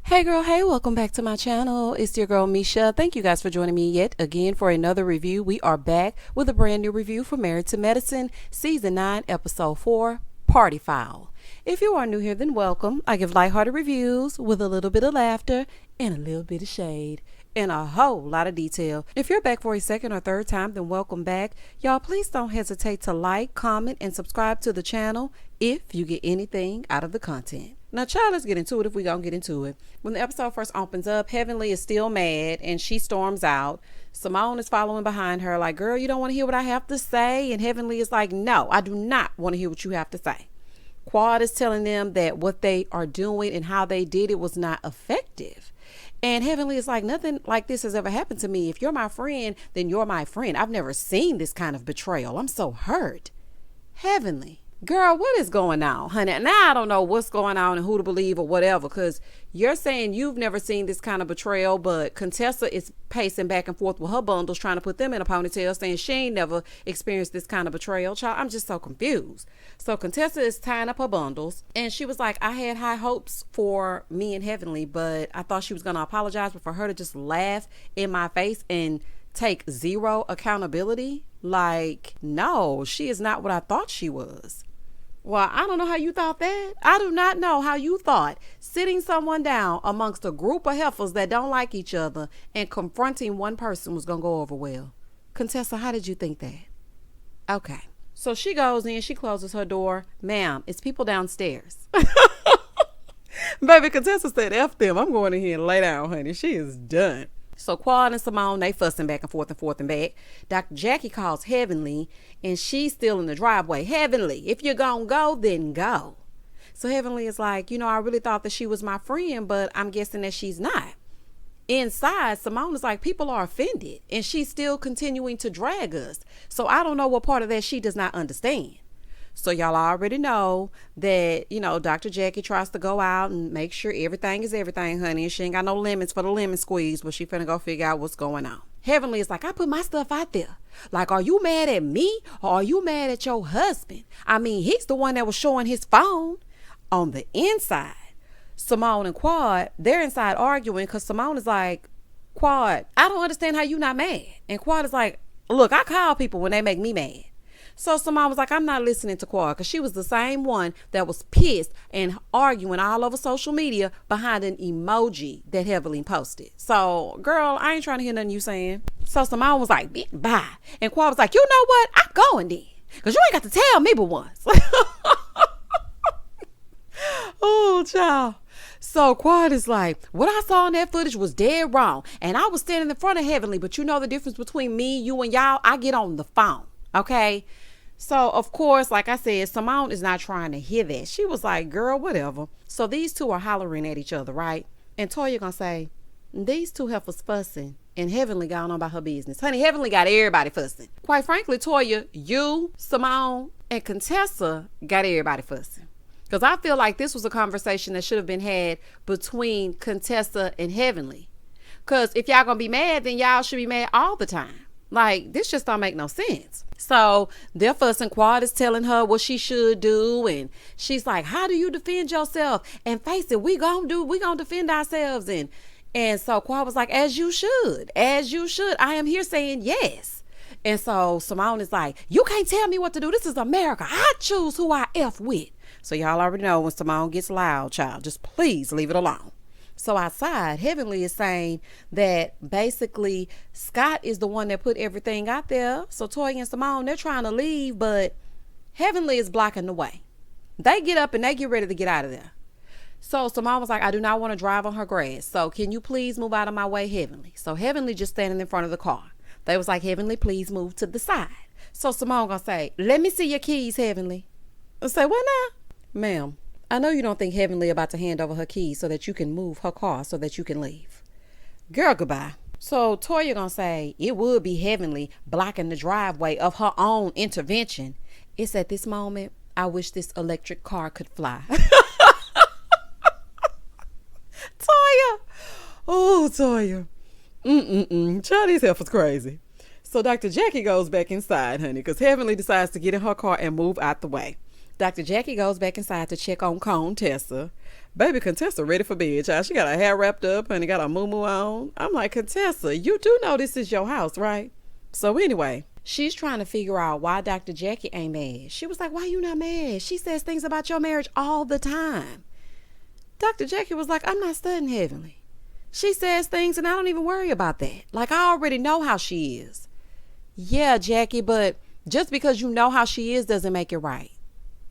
Hey girl, hey, welcome back to my channel. It's your girl Misha. Thank you guys for joining me yet again for another review. We are back with a brand new review for Married to Medicine, Season 9, Episode 4, Party Foul. If you are new here, then welcome. I give lighthearted reviews with a little bit of laughter and a little bit of shade and a whole lot of detail. If you're back for a second or third time, then welcome back. Y'all, please don't hesitate to like, comment, and subscribe to the channel if you get anything out of the content. Now, child, let's get into it if we're going to get into it. When the episode first opens up, Heavenly is still mad and she storms out. Simone is following behind her like, girl, you don't want to hear what I have to say? And Heavenly is like, no, I do not want to hear what you have to say. Quad is telling them that what they are doing and how they did it was not effective. And Heavenly is like, nothing like this has ever happened to me. If you're my friend, then you're my friend. I've never seen this kind of betrayal. I'm so hurt. Heavenly. Girl, what is going on, honey? Now I don't know what's going on and who to believe or whatever, because you're saying you've never seen this kind of betrayal, but Contessa is pacing back and forth with her bundles, trying to put them in a ponytail, saying she ain't never experienced this kind of betrayal. Child, I'm just so confused. So Contessa is tying up her bundles, and she was like, I had high hopes for me and Heavenly, but I thought she was going to apologize, but for her to just laugh in my face and take zero accountability, like, no, she is not what I thought she was. Well, I don't know how you thought that. I do not know how you thought sitting someone down amongst a group of heifers that don't like each other and confronting one person was going to go over well. Contessa, how did you think that? Okay. So she goes in, she closes her door. Ma'am, it's people downstairs. Baby, Contessa said, F them. I'm going in here and lay down, honey. She is done. So Quad and Simone, they fussing back and forth and back. Dr. Jackie calls Heavenly, and she's still in the driveway. Heavenly, if you're gonna go, then go. So Heavenly is like, I really thought that she was my friend, but I'm guessing that she's not. Inside, Simone is like, people are offended, and she's still continuing to drag us. So I don't know what part of that she does not understand. So y'all already know that, Dr. Jackie tries to go out and make sure everything is everything, honey. And she ain't got no lemons for the lemon squeeze, but she finna go figure out what's going on. Heavenly is like, I put my stuff out there. Like, are you mad at me or are you mad at your husband? I mean, he's the one that was showing his phone. On the inside, Simone and Quad, they're inside arguing because Simone is like, Quad, I don't understand how you not mad. And Quad is like, look, I call people when they make me mad. So Simone was like, I'm not listening to Quad, because she was the same one that was pissed and arguing all over social media behind an emoji that Heavenly posted. So, girl, I ain't trying to hear nothing you saying. So Simone was like, bye. And Quad was like, you know what? I'm going then, because you ain't got to tell me but once. Oh, child. So Quad is like, what I saw in that footage was dead wrong. And I was standing in front of Heavenly, but you know the difference between me, you, and y'all? I get on the phone. Okay. So, of course, like I said, Simone is not trying to hear that. She was like, girl, whatever. So these two are hollering at each other, right? And Toya gonna say, these two heifers fussing and Heavenly gone on about her business. Honey, Heavenly got everybody fussing. Quite frankly, Toya, you, Simone, and Contessa got everybody fussing. Because I feel like this was a conversation that should have been had between Contessa and Heavenly. Because if y'all gonna be mad, then y'all should be mad all the time. Like, this just don't make no sense. So their fussing. Quad is telling her what she should do, and she's like, how do you defend yourself? And face it, we gonna defend ourselves. And so Quad was like, as you should. I am here saying yes. And so Simone is like, you can't tell me what to do. This is America. I choose who I F with. So y'all already know when Simone gets loud, child, just please leave it alone. So outside, Heavenly is saying that basically Scott is the one that put everything out there. So Toya and Simone, they're trying to leave, but Heavenly is blocking the way. They get up and they get ready to get out of there. So Simone was like, I do not want to drive on her grass. So can you please move out of my way, Heavenly? So Heavenly just standing in front of the car. They was like, Heavenly, please move to the side. So Simone gonna say, let me see your keys, Heavenly. I say, what now? Ma'am, I know you don't think Heavenly about to hand over her keys so that you can move her car so that you can leave. Girl, goodbye. So Toya gonna say, it would be Heavenly blocking the driveway of her own intervention. It's at this moment, I wish this electric car could fly. Toya. Oh, Toya. Chinese health was crazy. So Dr. Jackie goes back inside, honey, because Heavenly decides to get in her car and move out the way. Dr. Jackie goes back inside to check on Contessa. Baby Contessa ready for bed, child. She got her hair wrapped up and got her moo-moo on. I'm like, Contessa, you do know this is your house, right? So anyway, she's trying to figure out why Dr. Jackie ain't mad. She was like, why you not mad? She says things about your marriage all the time. Dr. Jackie was like, I'm not studying Heavenly. She says things and I don't even worry about that. Like, I already know how she is. Yeah, Jackie, but just because you know how she is doesn't make it right.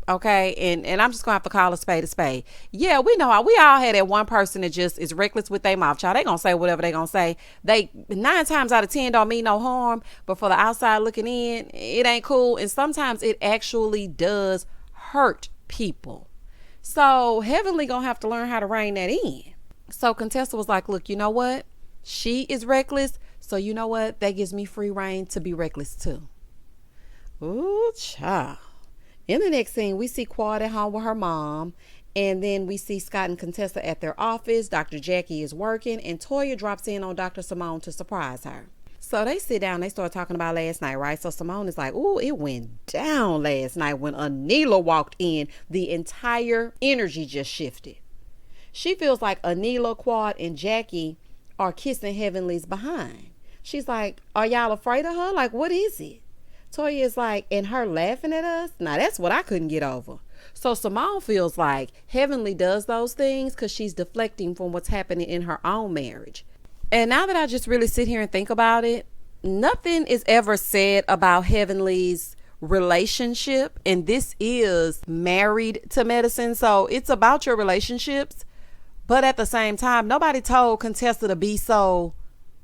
Okay, and I'm just gonna have to call a spade a spade. Yeah, we know how we all had that one person that just is reckless with their mouth, child. They gonna say whatever they gonna say. They 9 times out of 10 don't mean no harm, but for the outside looking in, it ain't cool. And sometimes it actually does hurt people. So Heavenly gonna have to learn how to rein that in. So Contessa was like, look, you know what? She is reckless, so you know what? That gives me free rein to be reckless too. Ooh, child. In the next scene, we see Quad at home with her mom, and then we see Scott and Contessa at their office. Dr. Jackie is working, and Toya drops in on Dr. Simone to surprise her. So they sit down, they start talking about last night, right? So Simone is like, ooh, it went down last night when Anila walked in. The entire energy just shifted. She feels like Anila, Quad, and Jackie are kissing Heavenly's behind. She's like, are y'all afraid of her? Like, what is it? Toya is like, and her laughing at us? Now, that's what I couldn't get over. So Simone feels like Heavenly does those things because she's deflecting from what's happening in her own marriage. And now that I just really sit here and think about it, nothing is ever said about Heavenly's relationship. And this is Married to Medicine. So it's about your relationships. But at the same time, nobody told Contessa to be so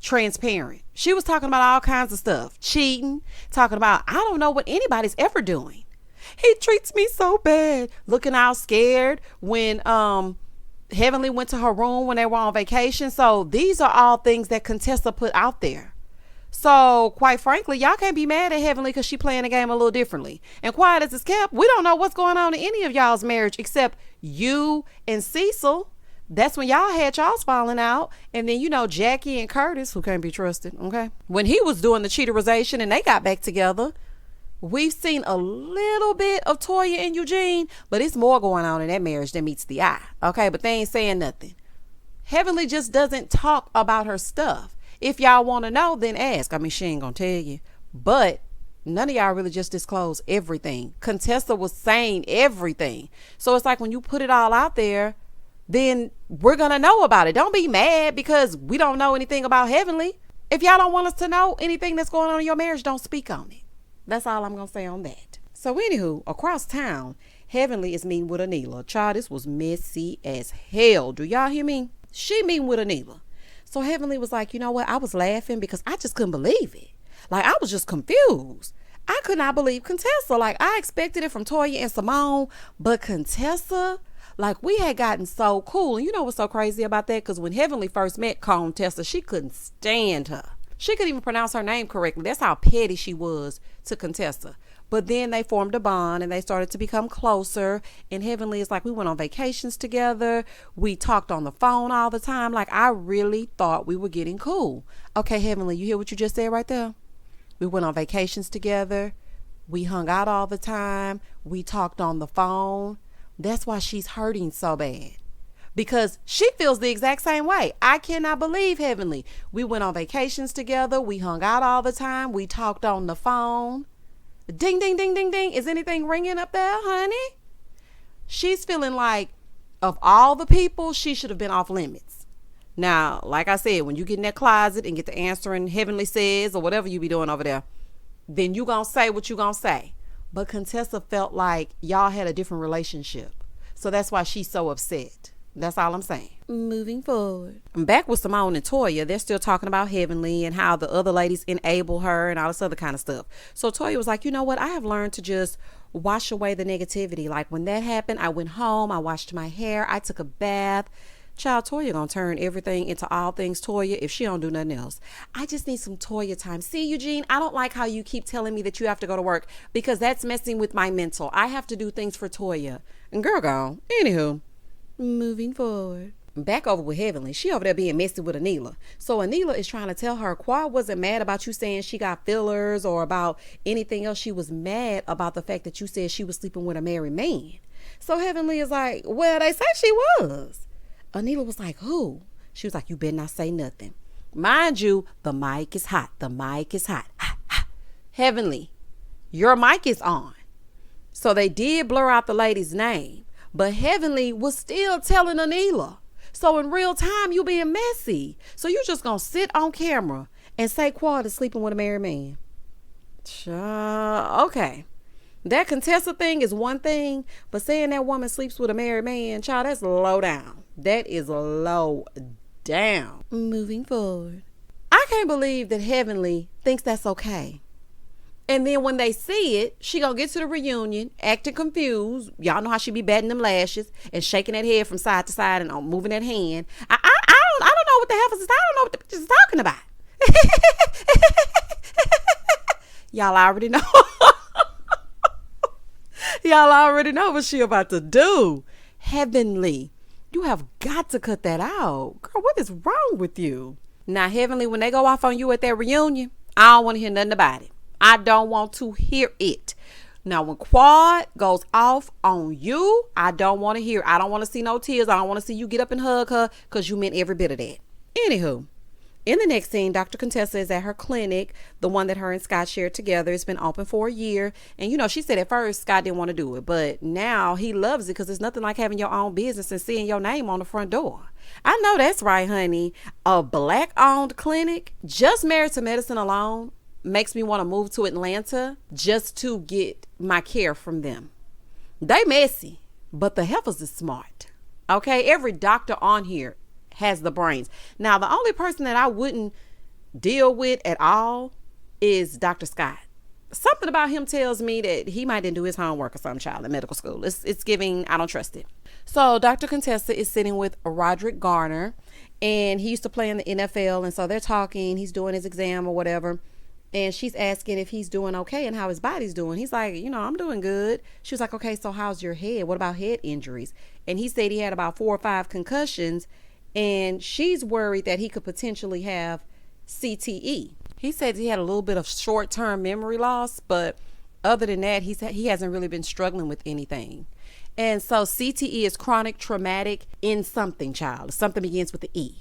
transparent. She was talking about all kinds of stuff, cheating, talking about, I don't know what anybody's ever doing. He treats me so bad, looking all scared when Heavenly went to her room when they were on vacation. So these are all things that Contessa put out there. So quite frankly, y'all can't be mad at Heavenly because she playing the game a little differently. And quiet as it's kept, we don't know what's going on in any of y'all's marriage except you and Cecil. That's when y'all had y'all's falling out. And then, you know, Jackie and Curtis, who can't be trusted, okay? When he was doing the cheaterization and they got back together, we've seen a little bit of Toya and Eugene, but it's more going on in that marriage than meets the eye, okay? But they ain't saying nothing. Heavenly just doesn't talk about her stuff. If y'all want to know, then ask. I mean, she ain't gonna tell you. But none of y'all really just disclose everything. Contessa was saying everything. So it's like when you put it all out there, then we're going to know about it. Don't be mad because we don't know anything about Heavenly. If y'all don't want us to know anything that's going on in your marriage, don't speak on it. That's all I'm going to say on that. So anywho, across town, Heavenly is meeting with Anila. Child, this was messy as hell. Do y'all hear me? She meeting with Anila. So Heavenly was like, you know what? I was laughing because I just couldn't believe it. Like, I was just confused. I could not believe Contessa. Like, I expected it from Toya and Simone, but Contessa, like, we had gotten so cool. And you know what's so crazy about that? Because when Heavenly first met Contessa, she couldn't stand her. She couldn't even pronounce her name correctly. That's how petty she was to Contessa. But then they formed a bond and they started to become closer. And Heavenly is like, we went on vacations together. We talked on the phone all the time. Like, I really thought we were getting cool. Okay, Heavenly, you hear what you just said right there? We went on vacations together. We hung out all the time. We talked on the phone. That's why she's hurting so bad. Because she feels the exact same way. I cannot believe Heavenly. We went on vacations together. We hung out all the time. We talked on the phone. Ding, ding, ding, ding, ding. Is anything ringing up there, honey? She's feeling like of all the people, she should have been off limits. Now, like I said, when you get in that closet and get the answering Heavenly says or whatever you be doing over there, then you gonna say what you gonna say. But Contessa felt like y'all had a different relationship. So that's why she's so upset. That's all I'm saying. Moving forward. I'm back with Simone and Toya. They're still talking about Heavenly and how the other ladies enable her and all this other kind of stuff. So Toya was like, you know what? I have learned to just wash away the negativity. Like when that happened, I went home, I washed my hair, I took a bath. Child, Toya gonna turn everything into all things Toya if she don't do nothing else. I just need some Toya time. See, Eugene, I don't like how you keep telling me that you have to go to work because that's messing with my mental. I have to do things for Toya. And girl gone. Anywho, moving forward. Back over with Heavenly. She over there being messy with Anila. So Anila is trying to tell her, Quad wasn't mad about you saying she got fillers or about anything else. She was mad about the fact that you said she was sleeping with a married man. So Heavenly is like, well, they say she was. Anila was like, who? She was like, you better not say nothing. Mind you, the mic is hot. The mic is hot. Heavenly, your mic is on. So they did blur out the lady's name, but Heavenly was still telling Anila. So in real time, you being messy. So you just gonna sit on camera and say Quad is sleeping with a married man. Okay. That Contessa thing is one thing, but saying that woman sleeps with a married man, child, that's low down. That is low down. Moving forward. I can't believe that Heavenly thinks that's okay. And then when they see it, she gonna get to the reunion, acting confused. Y'all know how she be batting them lashes and shaking that head from side to side and moving that hand. I don't know what the hell I don't know what the bitch is talking about. Y'all already know. Y'all already know what she about to do. Heavenly, you have got to cut that out. Girl, what is wrong with you? Now, Heavenly, when they go off on you at that reunion, I don't want to hear nothing about it. I don't want to hear it. Now, when Quad goes off on you, I don't want to hear. I don't want to see no tears. I don't want to see you get up and hug her because you meant every bit of that. Anywho, in the next scene, Dr. Contessa is at her clinic, the one that her and Scott shared together. It's been open for a year. And, she said at first Scott didn't want to do it, but now he loves it because it's nothing like having your own business and seeing your name on the front door. I know that's right, honey. A Black-owned clinic, just Married to Medicine alone, makes me want to move to Atlanta just to get my care from them. They messy, but the heifers is smart. Okay, every doctor on here has the brains. Now, the only person that I wouldn't deal with at all is Dr. Scott. Something about him tells me that he might didn't do his homework or some child in medical school. It's giving, I don't trust it. So Dr. Contessa is sitting with Roderick Garner, and he used to play in the NFL, and so they're talking. He's doing his exam or whatever. And she's asking if he's doing okay and how his body's doing. He's like, I'm doing good. She was like, okay, so how's your head? What about head injuries? And he said he had about 4 or 5 concussions, and she's worried that he could potentially have CTE. He said he had a little bit of short-term memory loss, but other than that, he hasn't really been struggling with anything. And so CTE is chronic traumatic in something, child. Something begins with the E.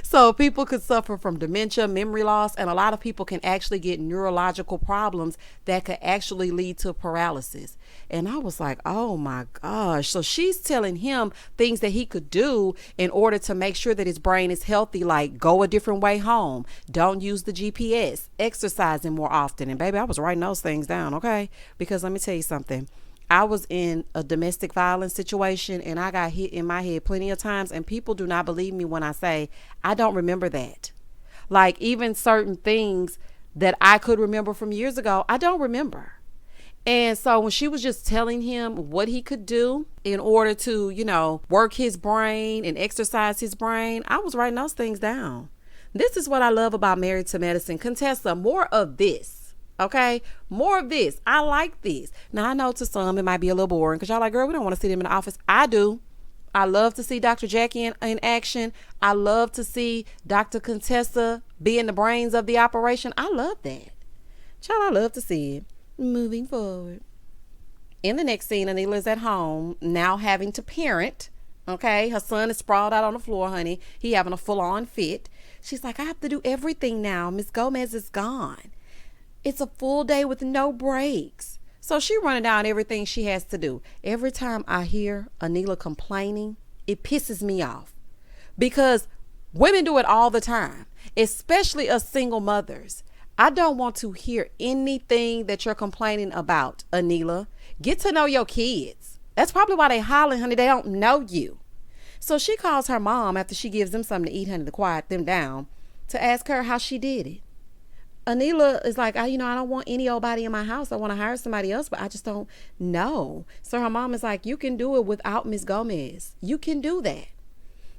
So people could suffer from dementia, memory loss, and a lot of people can actually get neurological problems that could actually lead to paralysis. And I was like, oh my gosh. So she's telling him things that he could do in order to make sure that his brain is healthy, like go a different way home, don't use the GPS, exercising more often. And baby, I was writing those things down, okay? Because let me tell you something. I was in a domestic violence situation and I got hit in my head plenty of times, and people do not believe me when I say I don't remember that. Like even certain things that I could remember from years ago, I don't remember. And so when she was just telling him what he could do in order to, work his brain and exercise his brain, I was writing those things down. This is what I love about Married to Medicine. Contessa, more of this. Okay, more of this. I like this. Now, I know to some it might be a little boring because y'all like, girl, we don't want to see them in the office. I do. I love to see Dr. Jackie in action. I love to see Dr. Contessa being the brains of the operation. I love that. Child, I love to see it. Moving forward. In the next scene, Anila is at home, now having to parent. Okay, her son is sprawled out on the floor, honey. He having a full-on fit. She's like, I have to do everything now. Miss Gomez is gone. It's a full day with no breaks. So she running down everything she has to do. Every time I hear Anila complaining, it pisses me off. Because women do it all the time, especially us single mothers. I don't want to hear anything that you're complaining about, Anila. Get to know your kids. That's probably why they hollering, honey. They don't know you. So she calls her mom after she gives them something to eat, honey, to quiet them down, to ask her how she did it. Anila is like, I don't want any old body in my house. I want to hire somebody else, but I just don't know. So her mom is like, you can do it without Miss Gomez. You can do that.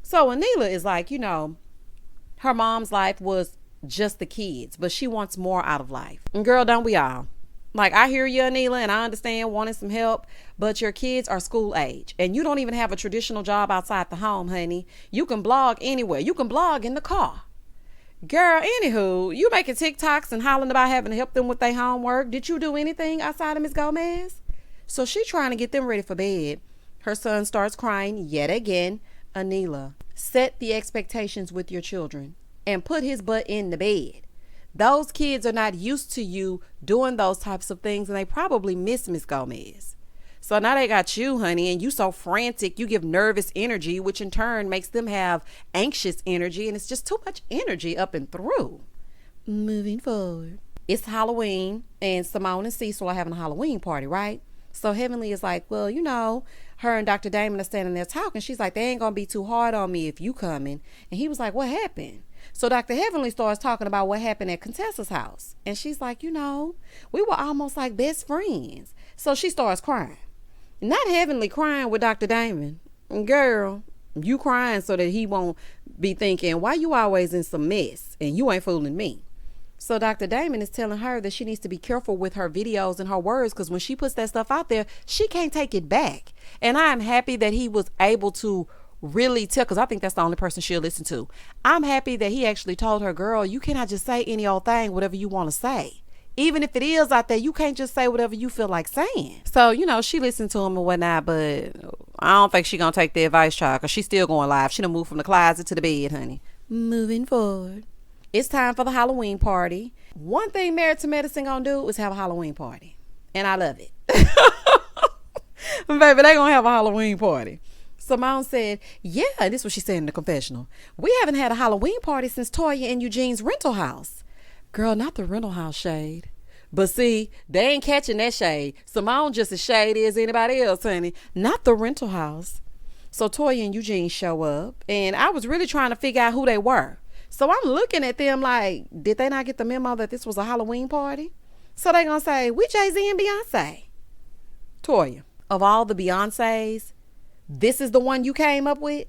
So Anila is like, her mom's life was just the kids, but she wants more out of life. And girl, don't we all? Like, I hear you, Anila, and I understand wanting some help, but your kids are school age and you don't even have a traditional job outside the home, honey. You can blog anywhere. You can blog in the car. Girl, anywho, you making TikToks and hollering about having to help them with their homework. Did you do anything outside of Miss Gomez? So she trying to get them ready for bed. Her son starts crying yet again. Anila, set the expectations with your children and put his butt in the bed. Those kids are not used to you doing those types of things, and they probably miss Miss Gomez. So now they got you, honey, and you so frantic, you give nervous energy, which in turn makes them have anxious energy, and it's just too much energy up and through. Moving forward. It's Halloween, and Simone and Cecil are having a Halloween party, right? So Heavenly is like, well, her and Dr. Damon are standing there talking. She's like, they ain't gonna be too hard on me if you coming. And he was like, what happened? So Dr. Heavenly starts talking about what happened at Contessa's house. And she's like, we were almost like best friends. So she starts crying. Not Heavenly crying with Dr. Damon. Girl, you crying so that he won't be thinking, why you always in some mess and you ain't fooling me. So Dr. Damon is telling her that she needs to be careful with her videos and her words, because when she puts that stuff out there, she can't take it back. And I am happy that he was able to really tell, because I think that's the only person she'll listen to. I'm happy that he actually told her, girl, you cannot just say any old thing, whatever you want to say. Even if it is out there, you can't just say whatever you feel like saying. So, she listened to him and whatnot, but I don't think she gonna take the advice, child, because she's still going live. She done moved from the closet to the bed, honey. Moving forward. It's time for the Halloween party. One thing Married to Medicine gonna do is have a Halloween party. And I love it. Baby, they gonna have a Halloween party. Simone said, yeah, this is what she said in the confessional. We haven't had a Halloween party since Toya and Eugene's rental house. Girl, not the rental house shade. But see, they ain't catching that shade. Simone just as shady as anybody else, honey. Not the rental house. So Toya and Eugene show up, and I was really trying to figure out who they were. So I'm looking at them like, did they not get the memo that this was a Halloween party? So they gonna say, we Jay-Z and Beyonce. Toya, of all the Beyoncés, this is the one you came up with?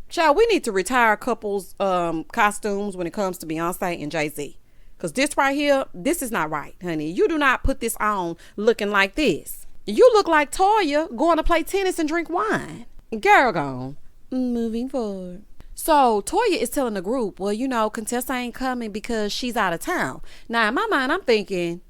Child, we need to retire couples costumes when it comes to Beyonce and Jay-Z. Because this right here, this is not right, honey. You do not put this on looking like this. You look like Toya going to play tennis and drink wine. Girl gone. Moving forward. So Toya is telling the group, well, Contessa ain't coming because she's out of town. Now, in my mind, I'm thinking,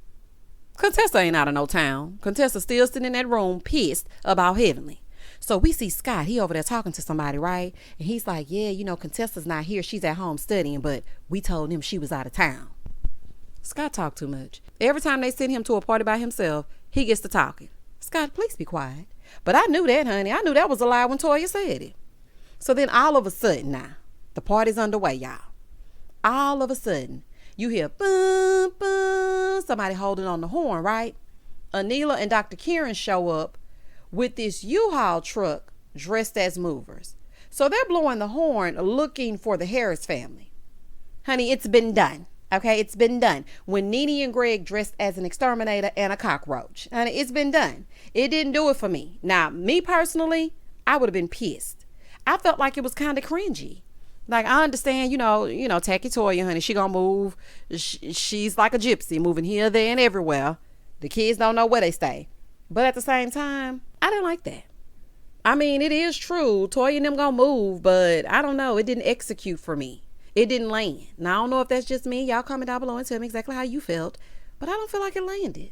Contessa ain't out of no town. Contessa still sitting in that room pissed about Heavenly. So we see Scott. He over there talking to somebody, right? And he's like, yeah, Contessa's not here. She's at home studying, but we told him she was out of town. Scott talk too much. Every time they send him to a party by himself, he gets to talking. Scott, please be quiet. But I knew that, honey. I knew that was a lie when Toya said it. So then all of a sudden now, the party's underway, y'all. All of a sudden, you hear boom, boom, somebody holding on the horn, right? Anila and Dr.Kirian show up with this U-Haul truck dressed as movers. So they're blowing the horn looking for the Harris family. Honey, it's been done. Okay, it's been done. When Nene and Greg dressed as an exterminator and a cockroach. Honey, it's been done. It didn't do it for me. Now, me personally, I would have been pissed. I felt like it was kind of cringy. Like, I understand, Tacky Toya, honey, she gonna move. She's like a gypsy, moving here, there, and everywhere. The kids don't know where they stay. But at the same time, I didn't like that. I mean, it is true. Toya and them gonna move, but I don't know. It didn't execute for me. It didn't land. Now, I don't know if that's just me. Y'all comment down below and tell me exactly how you felt. But I don't feel like it landed.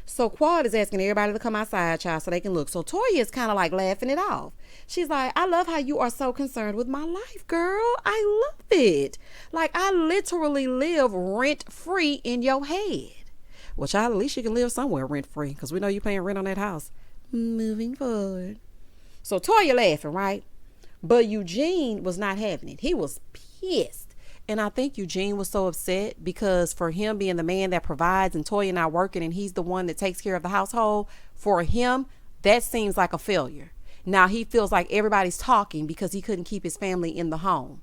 So Quad is asking everybody to come outside, child, so they can look. So Toya is kind of like laughing it off. She's like, I love how you are so concerned with my life, girl. I love it. Like, I literally live rent-free in your head. Well, child, at least you can live somewhere rent-free, because we know you're paying rent on that house. Moving forward. So Toya laughing, right? But Eugene was not having it. He was pissed. And I think Eugene was so upset because for him being the man that provides and Toya not working and he's the one that takes care of the household, for him, that seems like a failure. Now he feels like everybody's talking because he couldn't keep his family in the home.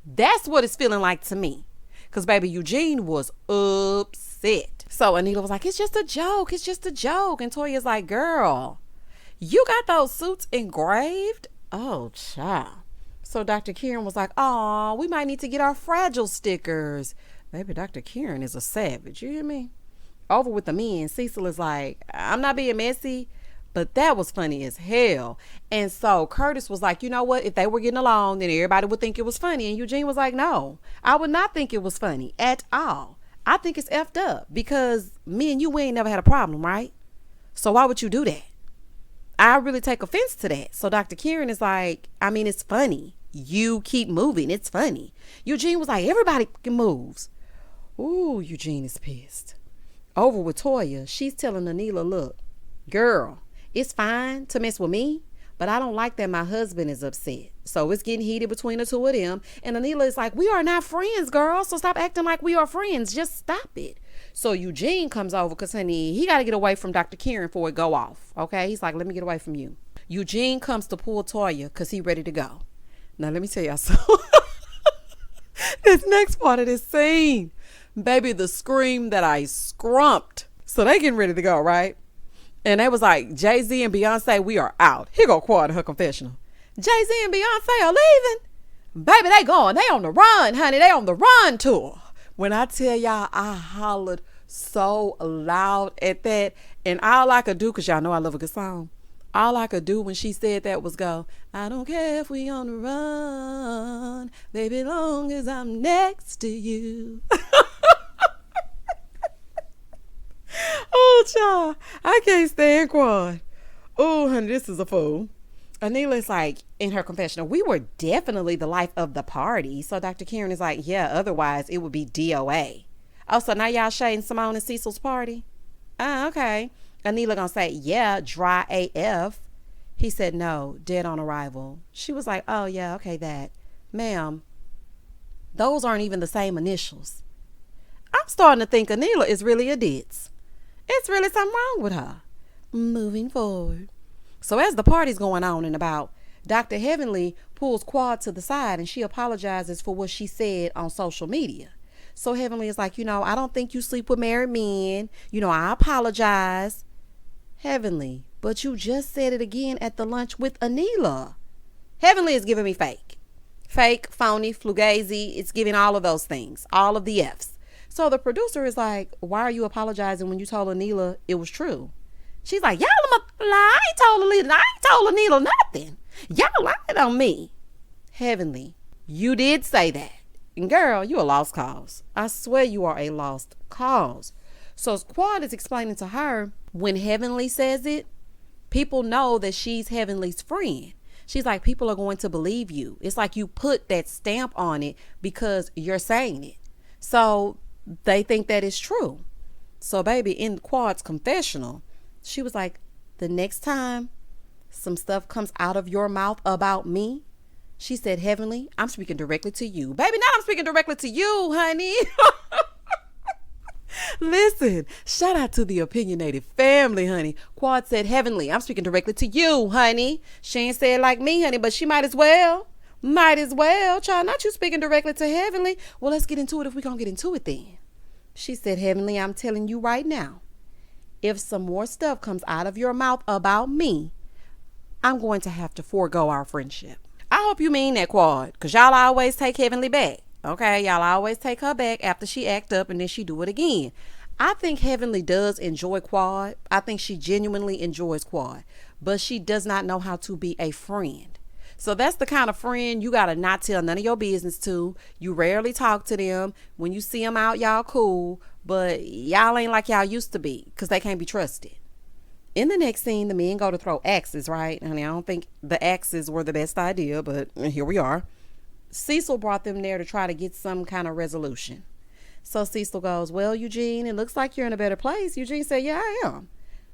That's what it's feeling like to me. Because baby, Eugene was upset. So Anila was like, it's just a joke. It's just a joke. And Toya's like, girl, you got those suits engraved? Oh, child. So Dr. Kirian was like, oh, we might need to get our fragile stickers. Baby, Dr. Kirian is a savage. You hear me? Over with the men, Cecil is like, I'm not being messy, but that was funny as hell. And so Curtis was like, you know what? If they were getting along, then everybody would think it was funny. And Eugene was like, no, I would not think it was funny at all. I think it's effed up because me and you, we ain't never had a problem, right? So why would you do that? I really take offense to that. So Dr. Kirian is like, I mean, it's funny. You keep moving. It's funny. Eugene was like, everybody moves. Ooh, Eugene is pissed. Over with Toya, she's telling Anila, look, girl, it's fine to mess with me, but I don't like that my husband is upset. So it's getting heated between the two of them. And Anila is like, we are not friends, girl. So stop acting like we are friends. Just stop it. So Eugene comes over because, honey, he got to get away from Dr. Kirian before it go off. Okay? He's like, let me get away from you. Eugene comes to pull Toya because he ready to go. Now, let me tell y'all something. This next part of this scene, baby, the scream that I scrumped. So they getting ready to go, right? And they was like, Jay-Z and Beyonce, we are out. Here go Quad in her confessional. Jay-Z and Beyonce are leaving. Baby, they going. They on the run, honey. They on the run tour. When I tell y'all, I hollered so loud at that. And all I could do, because y'all know I love a good song, all I could do when she said that was go, I don't care if we on the run, baby, long as I'm next to you. Oh, child, I can't stand Quad. Oh, honey, this is a fool. Anila's like, in her confessional, we were definitely the life of the party. So Dr. Kirian is like, yeah, otherwise it would be DOA. Oh, so now y'all shading Simone and Cecil's party? Okay. Anila gonna say, yeah, dry AF. He said, no, dead on arrival. She was like, oh, yeah, okay, that. Ma'am, those aren't even the same initials. I'm starting to think Anila is really a ditz. It's really something wrong with her. Moving forward. So as the party's going on and about, Dr. Heavenly pulls Quad to the side and she apologizes for what she said on social media. So Heavenly is like, I don't think you sleep with married men. I apologize. Heavenly, but you just said it again at the lunch with Anila. Heavenly is giving me fake. Fake, phony, fugazi. It's giving all of those things. All of the F's. So the producer is like, why are you apologizing when you told Anila it was true? She's like, y'all, I ain't told Anila nothing. Y'all lied on me. Heavenly, you did say that. And girl, you a lost cause. I swear you are a lost cause. So Quad is explaining to her, when Heavenly says it, people know that she's Heavenly's friend. She's like, people are going to believe you. It's like you put that stamp on it because you're saying it. So they think that is true. So baby, in Quad's confessional, she was like, the next time some stuff comes out of your mouth about me, she said, Heavenly, I'm speaking directly to you. Baby, now I'm speaking directly to you, honey. Listen, shout out to the opinionated family, honey. Quad said, Heavenly, I'm speaking directly to you, honey. She ain't said like me, honey, but she might as well. Might as well. Child, not you speaking directly to Heavenly. Well, let's get into it if we're going to get into it then. She said, Heavenly, I'm telling you right now, if some more stuff comes out of your mouth about me, I'm going to have to forego our friendship. I hope you mean that, Quad, because y'all always take Heavenly back. Okay, y'all always take her back after she act up and then she do it again. I think Heavenly does enjoy Quad. I think she genuinely enjoys Quad, but she does not know how to be a friend. So that's the kind of friend you got to not tell none of your business to. You rarely talk to them. When you see them out, y'all cool, but y'all ain't like y'all used to be because they can't be trusted. In the next scene, the men go to throw axes, right? Honey, I don't think the axes were the best idea, but here we are. Cecil brought them there to try to get some kind of resolution. So Cecil goes, well, Eugene, it looks like you're in a better place. Eugene said, yeah, I am.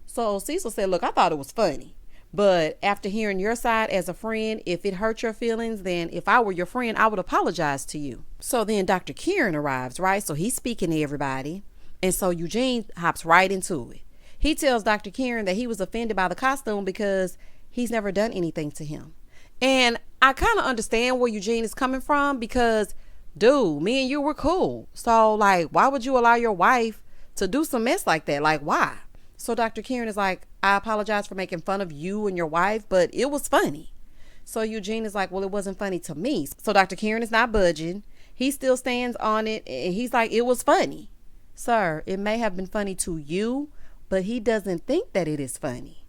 So Cecil said, look, I thought it was funny. But after hearing your side as a friend, if it hurt your feelings, then if I were your friend, I would apologize to you. So then Dr. Kirian arrives, right? So he's speaking to everybody. And so Eugene hops right into it. He tells Dr. Kirian that he was offended by the costume because he's never done anything to him. And I kind of understand where Eugene is coming from because, dude, me and you were cool. So, like, why would you allow your wife to do some mess like that? Like, why? So Dr. Kirian is like, I apologize for making fun of you and your wife, but it was funny. So Eugene is like, well, it wasn't funny to me. So Dr. Kirian is not budging. He still stands on it. And he's like, it was funny. Sir, it may have been funny to you, but he doesn't think that it is funny.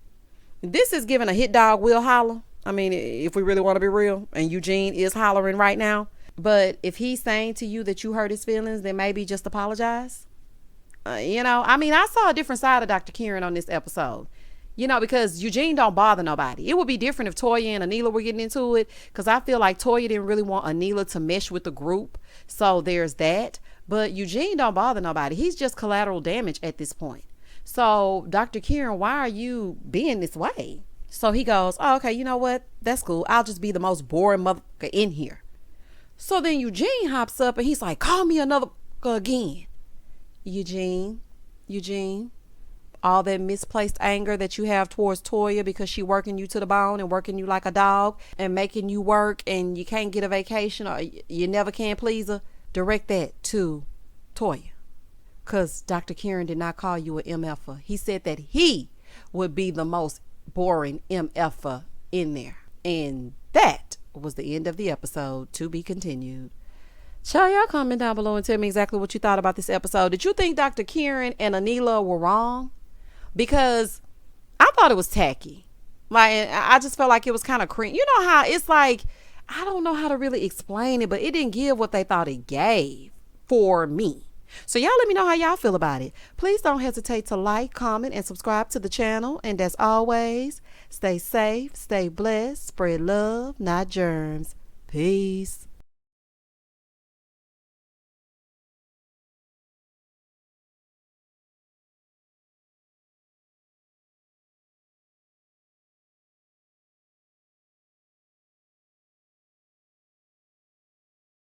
This is giving a hit dog will holler. I mean, if we really want to be real, and Eugene is hollering right now. But if he's saying to you that you hurt his feelings, then maybe just apologize. I saw a different side of Dr. Kirian on this episode. Because Eugene don't bother nobody. It would be different if Toya and Anila were getting into it, because I feel like Toya didn't really want Anila to mesh with the group. So there's that. But Eugene don't bother nobody. He's just collateral damage at this point. So, Dr. Kirian, why are you being this way? So he goes, oh, okay, you know what? That's cool. I'll just be the most boring motherfucker in here. So then Eugene hops up and he's like, call me another again. Eugene, all that misplaced anger that you have towards Toya because she working you to the bone and working you like a dog and making you work and you can't get a vacation or you never can please her, direct that to Toya. Because Dr. Kirian did not call you an MFer. He said that he would be the most boring MFer in there. And that was the end of the episode. To be continued. Child, y'all comment down below and tell me exactly what you thought about this episode. Did you think Dr. Kirian and Anila were wrong? Because I thought it was tacky. Like, I just felt like it was kind of creepy. You know how it's like, I don't know how to really explain it, but it didn't give what they thought it gave for me. So y'all let me know how y'all feel about it. Please don't hesitate to like, comment, and subscribe to the channel. And as always, stay safe, stay blessed, spread love, not germs. Peace.